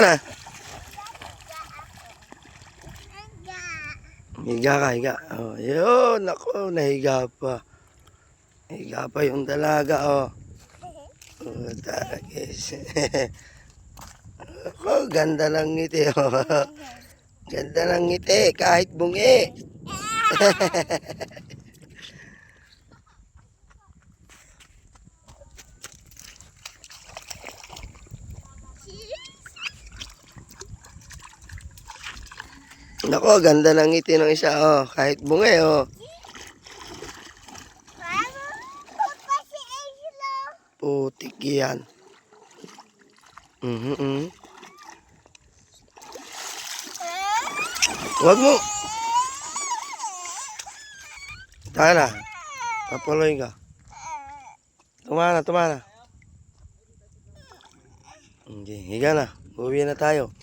na. Higa ka, higa. Oh, yun. Ako, nahiga pa. Higa pa yung dalaga, oh. Oh, taragis. Ako, ganda ng ngiti, oh. Ganda ng ngiti, kahit bungi. Nako, ganda ng ngiti ng isa, oh. Kahit bungi, oh. Putik yan. Huwag mo. Tahan na. Papuloy ka. Tumana, tumana. Hindi, higa na. Uwi na tayo.